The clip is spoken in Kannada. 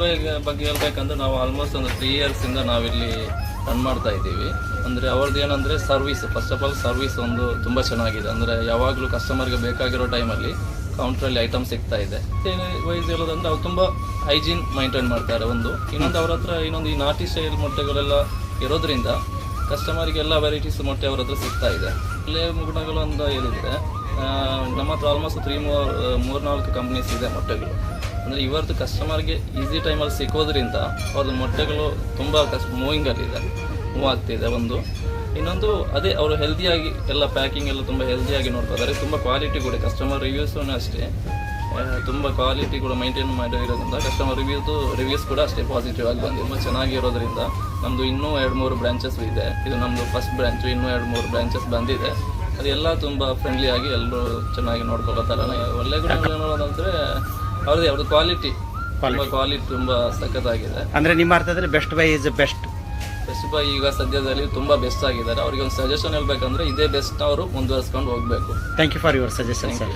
ಬೈ ಬಗ್ಗೆ ಹೇಳ್ಬೇಕಂದ್ರೆ ನಾವು ಆಲ್ಮೋಸ್ಟ್ ಒಂದು 3 years ಇಂದ ನಾವಿಲ್ಲಿ ರನ್ ಮಾಡ್ತಾ ಇದ್ದೀವಿ. ಅಂದರೆ ಅವ್ರದ್ದು ಏನಂದರೆ service, first of all service ಒಂದು ತುಂಬ ಚೆನ್ನಾಗಿದೆ. ಅಂದರೆ ಯಾವಾಗಲೂ ಕಸ್ಟಮರ್ಗೆ ಬೇಕಾಗಿರೋ ಟೈಮಲ್ಲಿ ಕೌಂಟ್ರಲ್ಲಿ ಐಟಮ್ ಸಿಗ್ತಾ ಇದೆ. ವೈಸ್ ಹೇಳೋದಂದ್ರೆ ಅವ್ರು ತುಂಬ ಹೈಜೀನ್ ಮೈಂಟೈನ್ ಮಾಡ್ತಾರೆ. ಇನ್ನೊಂದು ಅವ್ರ ಹತ್ರ ಈ ನಾಟಿ ಸ್ಟೈಲ್ ಮೊಟ್ಟೆಗಳೆಲ್ಲ ಇರೋದ್ರಿಂದ ಕಸ್ಟಮರಿಗೆಲ್ಲ ವೆರೈಟೀಸ್ ಮೊಟ್ಟೆ ಅವ್ರ ಹತ್ರ ಸಿಗ್ತಾ ಇದೆ. ಒಳ್ಳೆಯ ಗುಣಗಳು ಅಂತ ಹೇಳಿದರೆ ನಮ್ಮ ಹತ್ರ ಆಲ್ಮೋಸ್ಟ್ 3-4 ಕಂಪ್ನೀಸ್ ಇದೆ ಮೊಟ್ಟೆಗಳು. ಅಂದರೆ ಇವತ್ತು ಕಸ್ಟಮರ್ಗೆ ಈಸಿ ಟೈಮಲ್ಲಿ ಸಿಕ್ಕೋದ್ರಿಂದ ಅವ್ರದ್ದು ಮೊಟ್ಟೆಗಳು ತುಂಬ ಮೂವ್ ಆಗ್ತಿದೆ. ಇನ್ನೊಂದು ಅದೇ ಅವರು ಹೆಲ್ದಿಯಾಗಿ ಎಲ್ಲ ಪ್ಯಾಕಿಂಗ್ ಎಲ್ಲ ತುಂಬ ಹೆಲ್ದಿಯಾಗಿ ನೋಡ್ಕೋತಾರೆ. ತುಂಬ ಕ್ವಾಲಿಟಿ ಕೂಡ ಕಸ್ಟಮರ್ ರಿವ್ಯೂಸೂ ಅಷ್ಟೇ ತುಂಬ ಕ್ವಾಲಿಟಿ ಕೂಡ ಮೈಂಟೈನ್ ಮಾಡಿರೋದ್ರಿಂದ ಕಸ್ಟಮರ್ ರಿವ್ಯೂಸ್ ಕೂಡ ಅಷ್ಟೇ ಪಾಸಿಟಿವ್ ಆಗಿ ಬಂದಿದೆ. ತುಂಬ ಚೆನ್ನಾಗಿರೋದ್ರಿಂದ ನಮ್ಮದು ಇನ್ನೂ 2-3 ಬ್ರಾಂಚಸ್ ಇದೆ. ಇದು ನಮ್ಮದು ಫಸ್ಟ್ ಬ್ರಾಂಚು, ಇನ್ನೂ 2-3 ಬ್ರಾಂಚಸ್ ಬಂದಿದೆ. ಅದೆಲ್ಲ ತುಂಬ ಫ್ರೆಂಡ್ಲಿಯಾಗಿ ಎಲ್ಲರೂ ಚೆನ್ನಾಗಿ ನೋಡ್ಕೊಳ್ತಾರೆ. ಒಳ್ಳೆ ಗುಣಗಳು ನೋಡೋದಂದರೆ ಅವ್ರದ್ದು ಕ್ವಾಲಿಟಿ ತುಂಬ ಸಖತ್ತಾಗಿದೆ. ಅಂದರೆ ನಿಮ್ಮ ಅರ್ಥದಲ್ಲಿ ಬೆಸ್ಟ್ ಬೈ ಇಸ್ ಬೆಸ್ಟ್ ಈಗ ಸದ್ಯದಲ್ಲಿ ತುಂಬ ಬೆಸ್ಟ್ ಆಗಿದ್ದಾರೆ. ಅವ್ರಿಗೆ ಒಂದು ಸಜೆಷನ್ ಹೇಳ್ಬೇಕಂದ್ರೆ ಇದೇ ಬೆಸ್ಟ್ ಅವರು ಮುಂದುವರಿಸ್ಕೊಂಡು ಹೋಗಬೇಕು. Thank you for your suggestion sir.